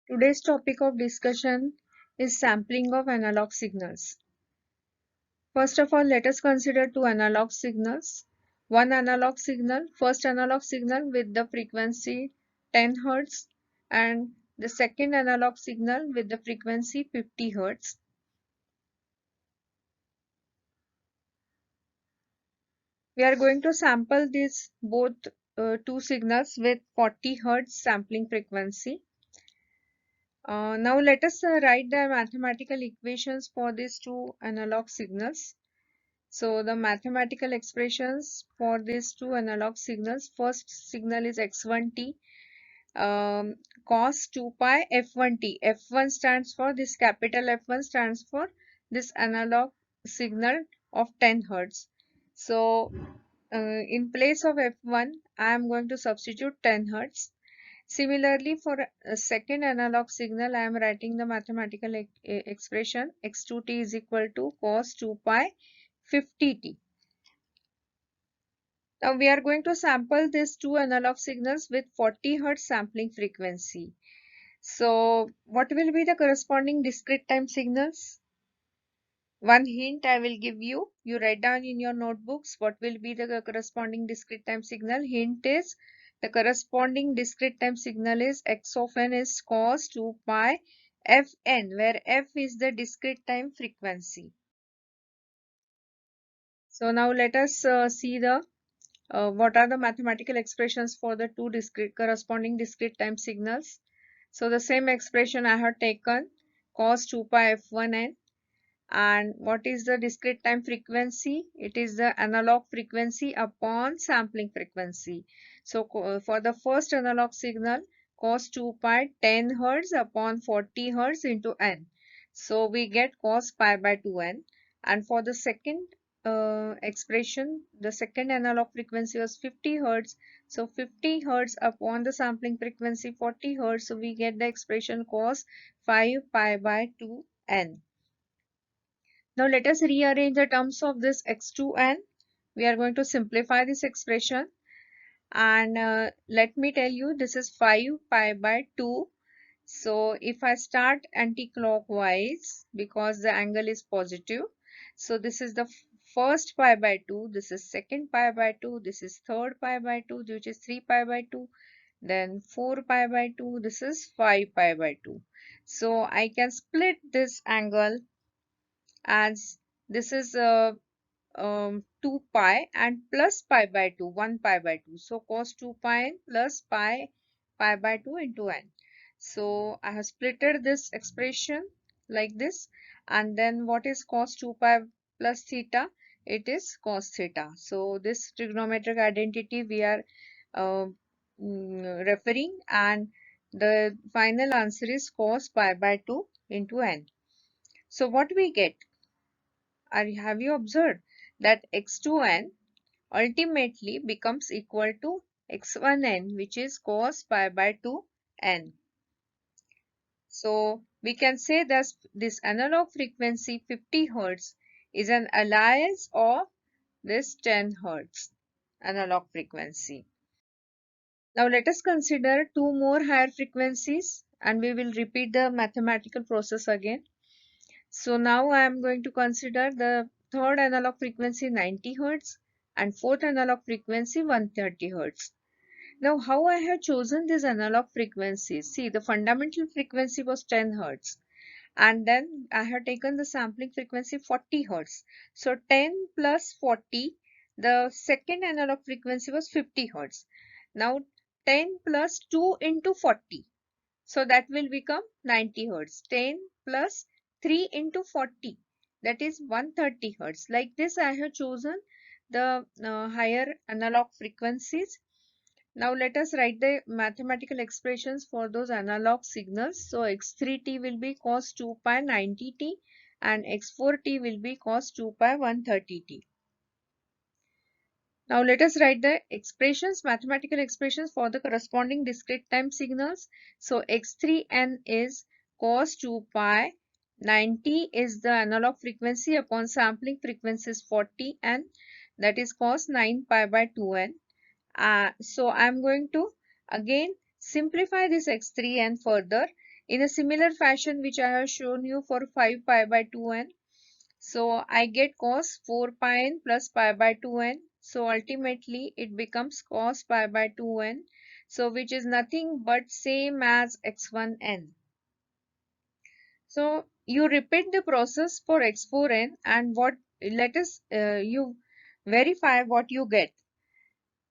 Today's topic of discussion is sampling of analog signals. First of all, let us consider two analog signals. One analog signal, first analog signal with the frequency 10 Hz and the second analog signal with the frequency 50 Hz. We are going to sample these both two signals with 40 Hz sampling frequency. Now let us write the mathematical equations for these two analog signals. So the mathematical expressions for these two analog signals, first signal is x1t cos 2 pi f1t. F1 stands for this capital F1 stands for this analog signal of 10 Hz. So in place of F1, I am going to substitute 10 Hz. Similarly, for a second analog signal, I am writing the mathematical expression x2t is equal to cos 2 pi 50t. Now we are going to sample these two analog signals with 40 Hz sampling frequency. So what will be the corresponding discrete time signals? One hint I will give you. You write down in your notebooks what will be the corresponding discrete time signal. Hint is the corresponding discrete time signal is x of n is cos 2 pi fn, where f is the discrete time frequency. So now let us see the what are the mathematical expressions for the two corresponding discrete time signals. So the same expression I have taken cos 2 pi f1n, and what is the discrete time frequency? It is the analog frequency upon sampling frequency. So for the first analog signal, cos 2 pi 10 Hz upon 40 Hz into n. So we get cos pi by 2n. And for the second expression, the second analog frequency was 50 Hz. So 50 Hz upon the sampling frequency 40 Hz. So we get the expression cos 5 pi by 2n. Now let us rearrange the terms of this x2n. We are going to simplify this expression, and let me tell you this is 5 pi by 2. So if I start anti-clockwise because the angle is positive, so this is the first pi by 2, this is second pi by 2, this is third pi by 2, which is 3 pi by 2, then 4 pi by 2, this is 5 pi by 2. So I can split this angle as this is 2 pi and plus pi by 2, 1 pi by 2. So cos 2 pi plus pi by 2 into n. So I have splitted this expression like this, and then what is cos 2 pi plus theta? It is cos theta. So this trigonometric identity we are uh, referring, and the final answer is cos pi by 2 into n. So what we get? Have you observed that x2n ultimately becomes equal to x1n, which is cos pi by 2n. So we can say that this analog frequency 50 Hz is an alias of this 10 Hz analog frequency. Now let us consider two more higher frequencies, and we will repeat the mathematical process again. So now I am going to consider the third analog frequency 90 Hz and fourth analog frequency 130 Hz. Now how I have chosen these analog frequencies? See, the fundamental frequency was 10 Hz, and then I have taken the sampling frequency 40 Hz. So 10 plus 40, the second analog frequency was 50 Hz. Now 10 plus 2 into 40. So that will become 90 Hz. 10 plus 3 into 40, that is 130 Hz. Like this I have chosen the higher analog frequencies. Now let us write the mathematical expressions for those analog signals. So x3t will be cos 2 pi 90t and x4t will be cos 2 pi 130t. Now let us write the expressions, mathematical expressions for the corresponding discrete time signals. So x3n is cos 2 pi, 90 is the analog frequency upon sampling frequency is 40, and that is cos 9 pi by 2n. So I am going to again simplify this x3n further. In a similar fashion which I have shown you for 5 pi by 2n, so I get cos 4 pi n plus pi by 2n. So ultimately it becomes cos pi by 2n. So which is nothing but same as x1n. So you repeat the process for x4n and you verify what you get.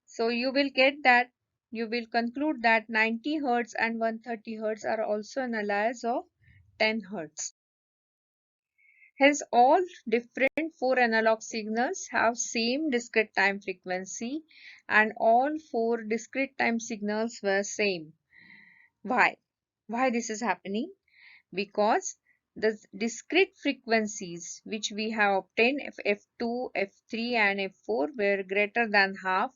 So you will get that you will conclude that 90 Hz and 130 Hz are also an alias of 10 Hz. Hence, all different 4 analog signals have same discrete time frequency and all 4 discrete time signals were same. Why? Why this is happening? Because the discrete frequencies which we have obtained F2, F3 and F4 were greater than half,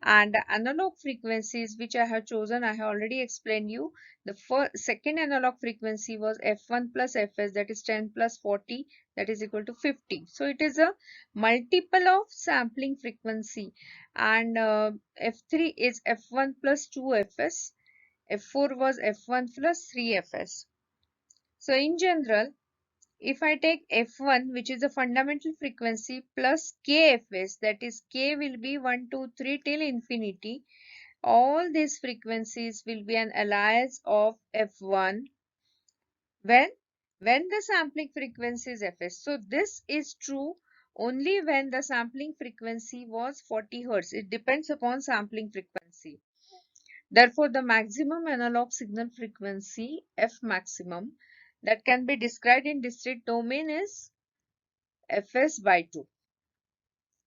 and the analog frequencies which I have chosen, I have already explained you. The second analog frequency was F1 plus Fs, that is 10 plus 40, that is equal to 50. So it is a multiple of sampling frequency, and F3 is F1 plus 2 Fs, F4 was F1 plus 3 Fs. So in general, if I take F1, which is the fundamental frequency, plus kFs, that is k will be 1, 2, 3 till infinity, all these frequencies will be an alias of F1 when the sampling frequency is Fs. So this is true only when the sampling frequency was 40 Hz. It depends upon sampling frequency. Therefore, the maximum analog signal frequency, F maximum, that can be described in discrete domain is Fs by 2.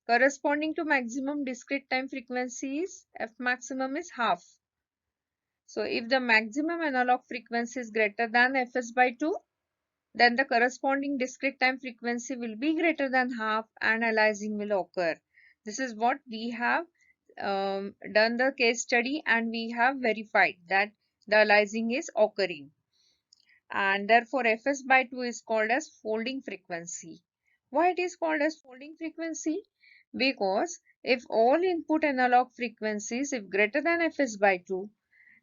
Corresponding to maximum discrete time frequency is F maximum is half. So if the maximum analog frequency is greater than Fs by 2, then the corresponding discrete time frequency will be greater than half and aliasing will occur. This is what we have done the case study and we have verified that the aliasing is occurring. And therefore Fs by 2 is called as folding frequency. Why it is called as folding frequency? Because if all input analog frequencies, if greater than Fs by 2,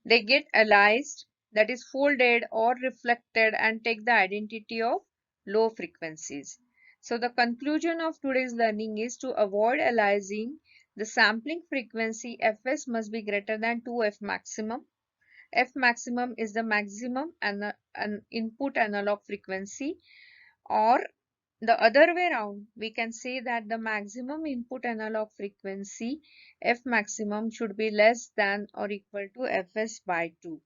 they get aliased, that is folded or reflected and take the identity of low frequencies. So the conclusion of today's learning is to avoid aliasing, the sampling frequency Fs must be greater than 2F maximum. F maximum is the maximum and an input analog frequency, or the other way around, we can say that the maximum input analog frequency F maximum should be less than or equal to Fs by 2.